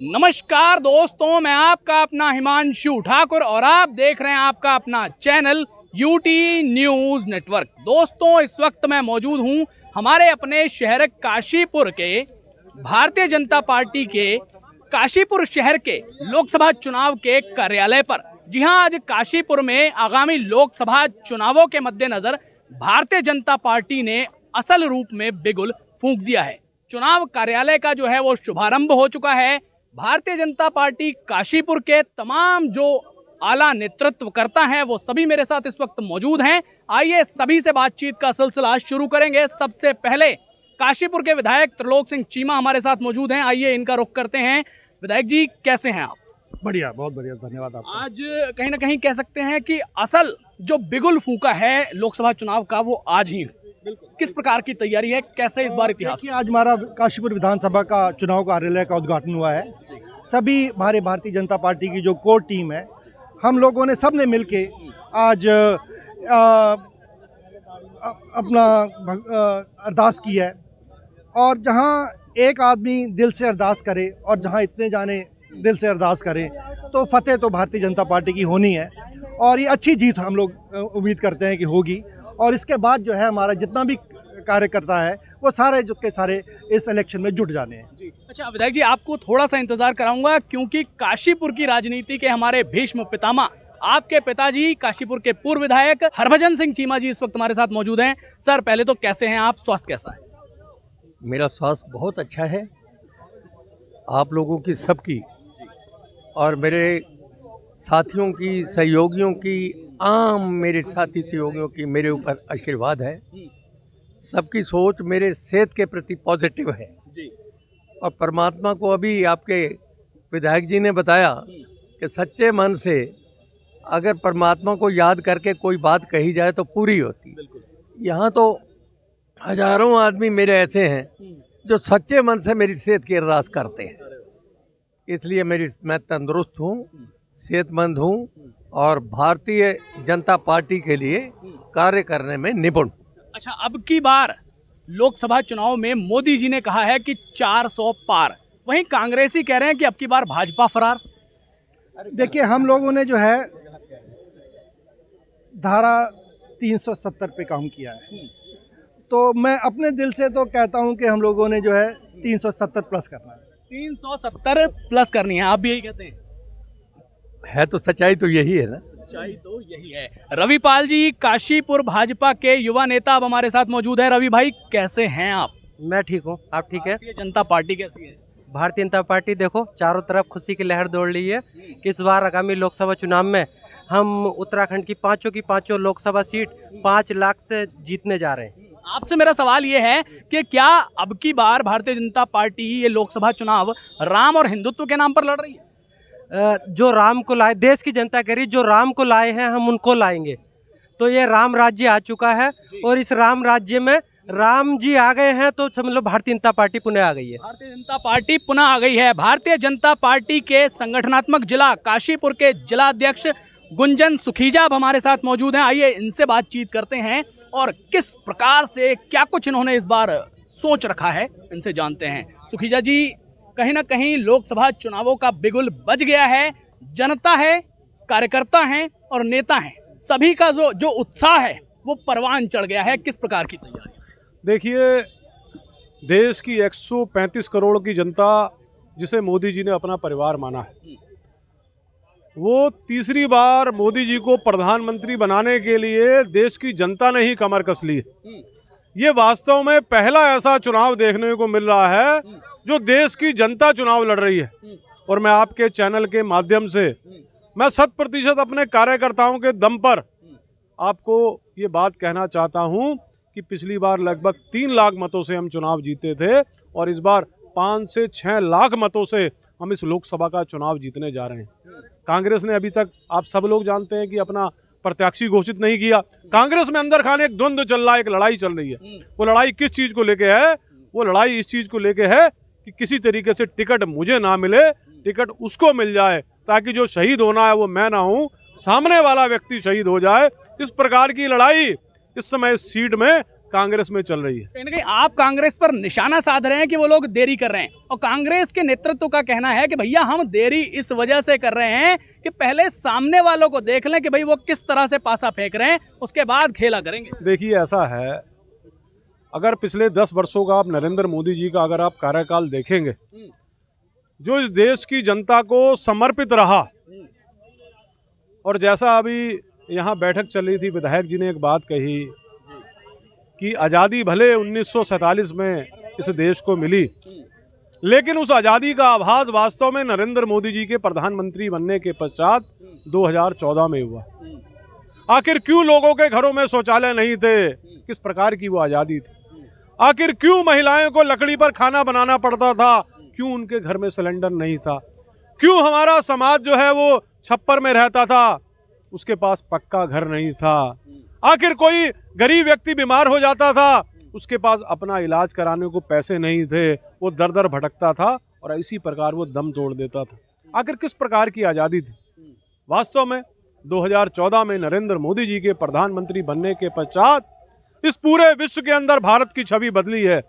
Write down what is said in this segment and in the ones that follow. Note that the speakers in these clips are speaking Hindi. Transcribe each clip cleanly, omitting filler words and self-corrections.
नमस्कार दोस्तों, मैं आपका अपना हिमांशु ठाकुर और आप देख रहे हैं आपका अपना चैनल यूटी न्यूज नेटवर्क। दोस्तों, इस वक्त मैं मौजूद हूं हमारे अपने शहर काशीपुर के भारतीय जनता पार्टी के काशीपुर शहर के लोकसभा चुनाव के कार्यालय पर। जी हां, आज काशीपुर में आगामी लोकसभा चुनावों के मद्देनजर भारतीय जनता पार्टी ने असल रूप में बिगुल फूंक दिया है। चुनाव कार्यालय का जो है वो शुभारंभ हो चुका है। भारतीय जनता पार्टी काशीपुर के तमाम जो आला नेतृत्व करता है वो सभी मेरे साथ इस वक्त मौजूद हैं। आइए सभी से बातचीत का सिलसिला शुरू करेंगे। सबसे पहले काशीपुर के विधायक त्रिलोक सिंह चीमा हमारे साथ मौजूद हैं। आइए इनका रुख करते हैं। विधायक जी, कैसे हैं आप? बढ़िया, बहुत बढ़िया, धन्यवाद आपका। आज कहीं ना कहीं कह सकते हैं कि असल जो बिगुल फूंका है लोकसभा चुनाव का वो आज ही। किस प्रकार की तैयारी है, कैसे इस बार इतिहास? आज हमारा काशीपुर विधानसभा का चुनाव कार्यालय का उद्घाटन हुआ है। सभी हमारे भारतीय जनता पार्टी की जो कोर टीम है, हम लोगों ने सबने मिलके आज अपना अरदास की है। और जहां एक आदमी दिल से अरदास करे और जहां इतने जाने दिल से अरदास करें तो फतेह तो भारतीय जनता पार्टी की होनी है। और ये अच्छी जीत हम लोग उम्मीद करते हैं कि होगी। और इसके बाद जो है हमारा जितना भी कार्यकर्ता है वो सारे जो के सारे इस इलेक्शन में जुट जाने हैं। जी अच्छा विधायक जी, आपको थोड़ा सा इंतजार कराऊंगा क्योंकि काशीपुर की राजनीति के हमारे भीष्म पितामह आपके पिताजी काशीपुर के पूर्व विधायक हरभजन सिंह चीमा जी इस वक्त हमारे साथ मौजूद हैं। सर, पहले तो कैसे हैं आप, स्वास्थ्य कैसा है? मेरा स्वास्थ्य बहुत अच्छा है, आप लोगों की सबकी और मेरे साथियों की, सहयोगियों की, आम मेरे साथी सहयोगियों की मेरे ऊपर आशीर्वाद है। सबकी सोच मेरे सेहत के प्रति पॉजिटिव है जी। और परमात्मा को अभी आपके विधायक जी ने बताया कि सच्चे मन से अगर परमात्मा को याद करके कोई बात कही जाए तो पूरी होती। यहाँ तो हजारों आदमी मेरे ऐसे हैं जो सच्चे मन से मेरी सेहत की अरदास करते हैं, इसलिए मैं तंदुरुस्त हूँ, सेहतमंद हूँ और भारतीय जनता पार्टी के लिए कार्य करने में निपुण। अच्छा, अब की बार लोकसभा चुनाव में मोदी जी ने कहा है कि 400 पार, वहीं कांग्रेसी कह रहे हैं कि अब की बार भाजपा फरार। देखिए, हम लोगों ने जो है धारा 370 पे काम किया है, तो मैं अपने दिल से तो कहता हूं कि हम लोगों ने जो है 370 प्लस करना है। 370 प्लस करनी है, आप भी यही कहते हैं? है तो सच्चाई तो यही है ना। सच्चाई तो यही है। रवि पाल जी काशीपुर भाजपा के युवा नेता अब हमारे साथ मौजूद है। रवि भाई, कैसे हैं आप? मैं ठीक हूँ, आप ठीक है? भारतीय जनता पार्टी कैसी है? भारतीय जनता पार्टी देखो चारों तरफ खुशी की लहर दौड़ रही है कि इस बार आगामी लोकसभा चुनाव में हम उत्तराखंड की पांचों लोकसभा सीट 5 लाख से जीतने जा रहे हैं। आपसे मेरा सवाल ये है कि क्या अब की बार भारतीय जनता पार्टी ये लोकसभा चुनाव राम और हिंदुत्व के नाम पर लड़ रही है? जो राम को लाए, देश की जनता कह रही जो राम को लाए हैं हम उनको लाएंगे। तो ये राम राज्य आ चुका है और इस राम राज्य में राम जी आ गए हैं तो समझ लो भारतीय जनता पार्टी पुनः आ गई है। भारतीय जनता पार्टी पुनः आ गई है। भारतीय जनता पार्टी के संगठनात्मक जिला काशीपुर के जिला अध्यक्ष गुंजन सुखीजा अब हमारे साथ मौजूद हैं। आइए इनसे बातचीत करते हैं और किस प्रकार से क्या कुछ इन्होंने इस बार सोच रखा है इनसे जानते हैं। सुखीजा जी, कहीं ना कहीं लोकसभा चुनावों का बिगुल बज गया है। जनता है, कार्यकर्ता हैं और नेता हैं, सभी का जो उत्साह है वो परवान चढ़ गया है। किस प्रकार की तैयारी? देखिए, देश की 135 करोड़ की जनता जिसे मोदी जी ने अपना परिवार माना है, वो तीसरी बार मोदी जी को प्रधानमंत्री बनाने के लिए देश की जनता ने ही कमर कस ली। ये वास्तव में पहला ऐसा चुनाव देखने को मिल रहा है जो देश की जनता चुनाव लड़ रही है। और मैं आपके चैनल के माध्यम से मैं 100% अपने कार्यकर्ताओं के दम पर आपको ये बात कहना चाहता हूं कि पिछली बार लगभग 3 लाख मतों से हम चुनाव जीते थे और इस बार 5 से 6 लाख मतों से हम इस लोकसभा का चुनाव जीतने जा रहे हैं। कांग्रेस ने अभी तक, आप सब लोग जानते हैं कि अपना प्रत्याशी घोषित नहीं किया। कांग्रेस में अंदर खाने एक द्वंद्व चल रहा है, एक लड़ाई चल रही है। वो लड़ाई किस चीज को लेके है? वो लड़ाई इस चीज को लेके है कि किसी तरीके से टिकट मुझे ना मिले, टिकट उसको मिल जाए, ताकि जो शहीद होना है वो मैं ना हूं, सामने वाला व्यक्ति शहीद हो जाए। इस प्रकार की लड़ाई इस समय इस सीट में कांग्रेस में चल रही है। कहीं ना कहीं आप कांग्रेस पर निशाना साध रहे हैं कि वो लोग देरी कर रहे हैं, और कांग्रेस के नेतृत्व का कहना है कि भैया हम देरी इस वजह से कर रहे हैं कि पहले सामने वालों को देख लें कि भाई वो किस तरह से पासा फेंक रहे हैं, उसके बाद खेला करेंगे। देखिए ऐसा है, अगर पिछले 10 वर्षों का आप नरेंद्र मोदी जी का अगर आप कार्यकाल देखेंगे, जो इस देश की जनता को समर्पित रहा, और जैसा अभी यहाँ बैठक चल रही थी, विधायक जी ने एक बात कही कि आज़ादी भले 1947 में इस देश को मिली, लेकिन उस आज़ादी का आभास वास्तव में नरेंद्र मोदी जी के प्रधानमंत्री बनने के पश्चात 2014 में हुआ। आखिर क्यों लोगों के घरों में शौचालय नहीं थे, किस प्रकार की वो आज़ादी थी? आखिर क्यों महिलाओं को लकड़ी पर खाना बनाना पड़ता था, क्यों उनके घर में सिलेंडर नहीं था? क्यों हमारा समाज जो है वो छप्पर में रहता था, उसके पास पक्का घर नहीं था? आखिर कोई गरीब व्यक्ति बीमार हो जाता था, उसके पास अपना इलाज कराने को पैसे नहीं थे, वो दर दर भटकता था और इसी प्रकार वो दम तोड़ देता था। आखिर किस प्रकार की आज़ादी थी? वास्तव में 2014 में नरेंद्र मोदी जी के प्रधानमंत्री बनने के पश्चात इस पूरे विश्व के अंदर भारत की छवि बदली है।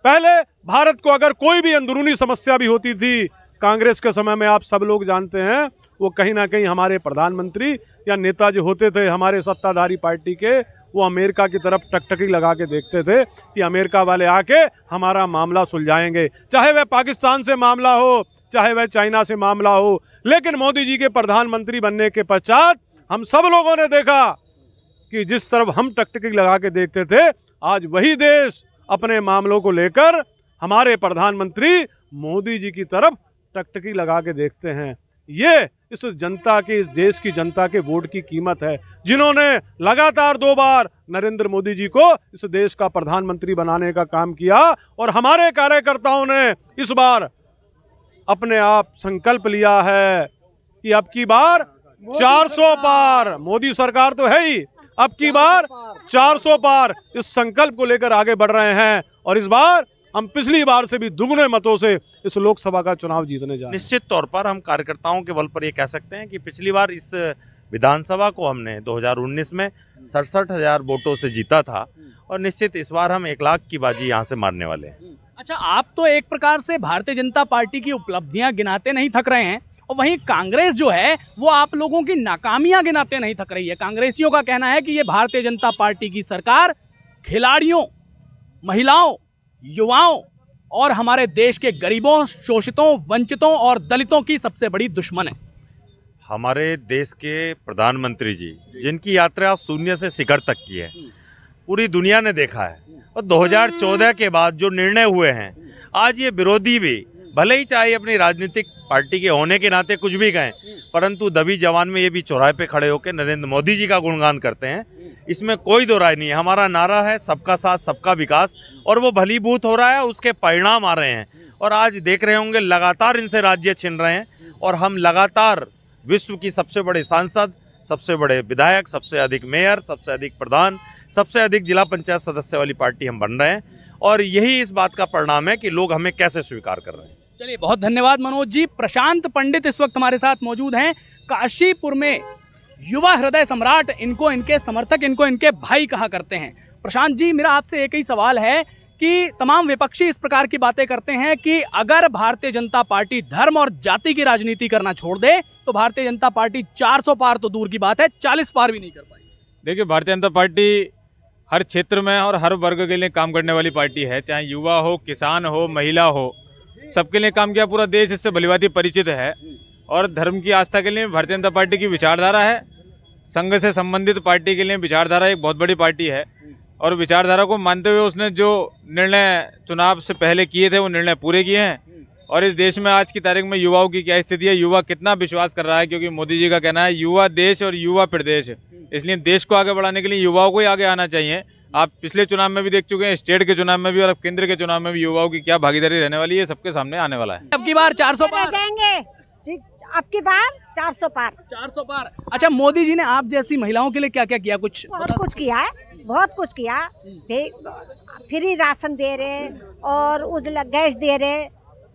पहले भारत को अगर कोई भी अंदरूनी समस्या भी होती थी, कांग्रेस के समय में आप सब लोग जानते हैं, वो कहीं ना कहीं हमारे प्रधानमंत्री या नेता जो होते थे हमारे सत्ताधारी पार्टी के, वो अमेरिका की तरफ टकटकी लगा के देखते थे कि अमेरिका वाले आके हमारा मामला सुलझाएंगे, चाहे वह पाकिस्तान से मामला हो, चाहे वह चाइना से मामला हो। लेकिन मोदी जी के प्रधानमंत्री बनने के पश्चात हम सब लोगों ने देखा कि जिस तरफ हम टकटकी लगा के देखते थे, आज वही देश अपने मामलों को लेकर हमारे प्रधानमंत्री मोदी जी की तरफ टकटकी लगा के देखते हैं। ये इस जनता के, इस देश की जनता के वोट की कीमत है, जिन्होंने लगातार 2 बार नरेंद्र मोदी जी को इस देश का प्रधानमंत्री बनाने का काम किया। और हमारे कार्यकर्ताओं ने इस बार अपने आप संकल्प लिया है कि अब की बार 400 पार, मोदी सरकार तो है ही, अब की बार 400 पार, इस संकल्प को लेकर आगे बढ़ रहे हैं। और इस बार हम पिछली बार से भी दुगने मतों से इस लोकसभा का चुनाव जीतने जा रहे हैं। निश्चित तौर पर हम कार्यकर्ताओं के बल पर ये कह सकते हैं कि पिछली बार इस विधानसभा को हमने 2019 में 67,000 वोटों से जीता था, और निश्चित इस बार हम 1 लाख की बाजी यहाँ से मारने वाले हैं। अच्छा, आप तो एक प्रकार से भारतीय जनता पार्टी की उपलब्धियां गिनाते नहीं थक रहे हैं, और वहीं कांग्रेस जो है वो आप लोगों की नाकामियां गिनाते नहीं थक रही है। कांग्रेसियों का कहना है कि ये भारतीय जनता पार्टी की सरकार खिलाड़ियों, महिलाओं, युवाओं और हमारे देश के गरीबों, शोषितों, वंचितों और दलितों की सबसे बड़ी दुश्मन है। हमारे देश के प्रधानमंत्री जी, जिनकी यात्रा शून्य से शिखर तक की है, पूरी दुनिया ने देखा है, और 2014 के बाद जो निर्णय हुए हैं, आज ये विरोधी भी भले ही चाहे अपनी राजनीतिक पार्टी के होने के नाते कुछ भी कहें, परंतु दबी जवान में ये भी चौराहे पे खड़े होकर नरेंद्र मोदी जी का गुणगान करते हैं। इसमें कोई दो राय नहीं है। हमारा नारा है सबका साथ सबका विकास, और वो भलीभूत हो रहा है, उसके परिणाम आ रहे हैं। और आज देख रहे होंगे लगातार इनसे राज्य छिन रहे हैं, और हम लगातार विश्व की सबसे बड़े सांसद, सबसे बड़े विधायक, सबसे अधिक मेयर, सबसे अधिक प्रधान, सबसे अधिक जिला पंचायत सदस्य वाली पार्टी हम बन रहे हैं। और यही इस बात का परिणाम है कि लोग हमें कैसे स्वीकार कर रहे हैं। चलिए, बहुत धन्यवाद मनोज जी। प्रशांत पंडित इस वक्त हमारे साथ मौजूद हैं। काशीपुर में युवा हृदय सम्राट, इनको इनके समर्थक, इनको इनके भाई कहा करते हैं। प्रशांत जी, मेरा आपसे एक ही सवाल है कि तमाम विपक्षी इस प्रकार की बातें करते हैं कि अगर भारतीय जनता पार्टी धर्म और जाति की राजनीति करना छोड़ दे तो भारतीय जनता पार्टी 400 पार तो दूर की बात है, 40 पार भी नहीं कर पाएगी। देखिए, भारतीय जनता पार्टी हर क्षेत्र में और हर वर्ग के लिए काम करने वाली पार्टी है, चाहे युवा हो, किसान हो, महिला हो, सबके लिए काम किया। पूरा देश इससे भलीभांति परिचित है। और धर्म की आस्था के लिए भारतीय जनता पार्टी की विचारधारा है। संघ से संबंधित पार्टी के लिए विचारधारा एक बहुत बड़ी पार्टी है, और विचारधारा को मानते हुए उसने जो निर्णय चुनाव से पहले किए थे वो निर्णय पूरे किए हैं। और इस देश में आज की तारीख में युवाओं की क्या स्थिति है, युवा कितना विश्वास कर रहा है, क्योंकि मोदी जी का कहना है युवा देश और युवा प्रदेश, इसलिए देश को आगे बढ़ाने के लिए युवाओं को ही आगे आना चाहिए। आप पिछले चुनाव में भी देख चुके हैं, स्टेट के चुनाव में भी और अब केंद्र के चुनाव में भी युवाओं की क्या भागीदारी रहने वाली है, सबके सामने आने वाला है। अब की बार 400 पार जाएंगे, अब की बार 400 पार। 400 पार। अच्छा, मोदी जी ने आप जैसी महिलाओं के लिए क्या क्या किया? कुछ बहुत कुछ किया है, बहुत कुछ किया। फ्री राशन दे रहे और उजला गैस दे रहे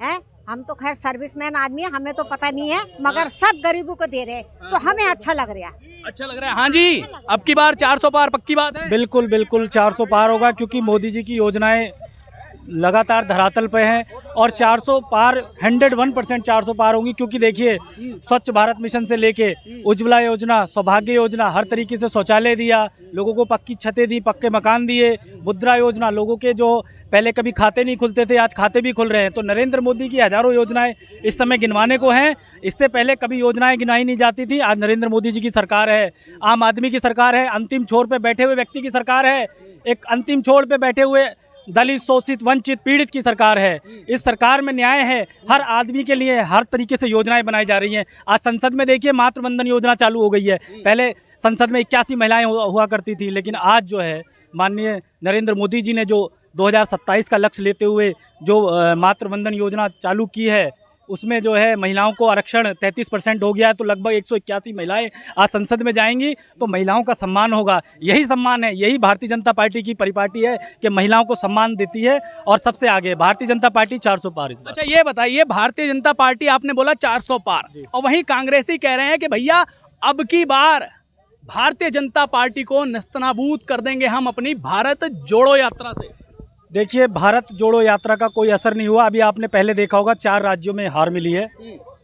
हैं, हम तो खैर सर्विसमैन आदमी है, हमें तो पता नहीं है, मगर सब गरीबों को दे रहे हैं तो हमें अच्छा लग रहा है। अच्छा लग रहा है। हाँ जी, अब की बार 400 पार पक्की बात है। बिल्कुल बिल्कुल 400 पार होगा, क्योंकि मोदी जी की योजनाएं लगातार धरातल पे हैं और 400 पार 101% 400 पार होंगी। क्योंकि देखिए, स्वच्छ भारत मिशन से लेके उज्ज्वला योजना, सौभाग्य योजना, हर तरीके से शौचालय दिया, लोगों को पक्की छतें दी, पक्के मकान दिए, मुद्रा योजना, लोगों के जो पहले कभी खाते नहीं खुलते थे आज खाते भी खुल रहे हैं। तो नरेंद्र मोदी की हजारों योजनाएं इस समय गिनवाने को हैं। इससे पहले कभी योजनाएं गिनाई नहीं जाती थी। आज नरेंद्र मोदी जी की सरकार है, आम आदमी की सरकार है, अंतिम छोर पे बैठे हुए व्यक्ति की सरकार है, एक अंतिम छोर पे बैठे हुए दलित, शोषित, वंचित, पीड़ित की सरकार है। इस सरकार में न्याय है, हर आदमी के लिए हर तरीके से योजनाएं बनाई जा रही हैं। आज संसद में देखिए मातृ वंदन योजना चालू हो गई है। पहले संसद में 81 महिलाएं हुआ करती थी, लेकिन आज जो है माननीय नरेंद्र मोदी जी ने जो 2027 का लक्ष्य लेते हुए जो मातृ वंदन योजना चालू की है, उसमें जो है महिलाओं को आरक्षण 33% हो गया है। तो लगभग 181 महिलाएं आज संसद में जाएंगी तो महिलाओं का सम्मान होगा। यही सम्मान है, यही भारतीय जनता पार्टी की परिपाटी है कि महिलाओं को सम्मान देती है और सबसे आगे भारतीय जनता पार्टी 400 पार। अच्छा ये बताइए, भारतीय जनता पार्टी आपने बोला 400 पार, और वहीं कांग्रेसी कह रहे हैं कि भैया अब की बार भारतीय जनता पार्टी को नस्तनाबूद कर देंगे हम अपनी भारत जोड़ो यात्रा से। देखिए, भारत जोड़ो यात्रा का कोई असर नहीं हुआ। अभी आपने पहले देखा होगा 4 राज्यों में हार मिली है,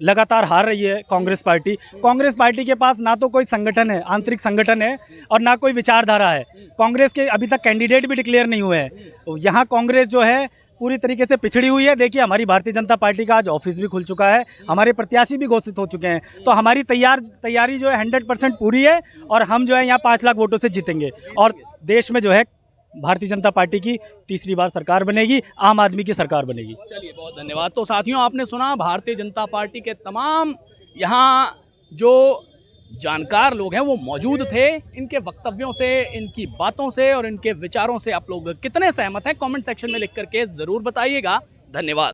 लगातार हार रही है कांग्रेस पार्टी। कांग्रेस पार्टी के पास ना तो कोई संगठन है, आंतरिक संगठन है, और ना कोई विचारधारा है। कांग्रेस के अभी तक कैंडिडेट भी डिक्लेयर नहीं हुए हैं। यहाँ कांग्रेस जो है पूरी तरीके से पिछड़ी हुई है। देखिए, हमारी भारतीय जनता पार्टी का आज ऑफिस भी खुल चुका है, हमारे प्रत्याशी भी घोषित हो चुके हैं। तो हमारी तैयारी जो है 100% पूरी है और हम जो है यहाँ 5 लाख वोटों से जीतेंगे और देश में जो है भारतीय जनता पार्टी की तीसरी बार सरकार बनेगी, आम आदमी की सरकार बनेगी। चलिए, बहुत धन्यवाद। तो साथियों, आपने सुना भारतीय जनता पार्टी के तमाम यहाँ जो जानकार लोग हैं वो मौजूद थे। इनके वक्तव्यों से, इनकी बातों से और इनके विचारों से आप लोग कितने सहमत हैं, कमेंट सेक्शन में लिख करके जरूर बताइएगा। धन्यवाद।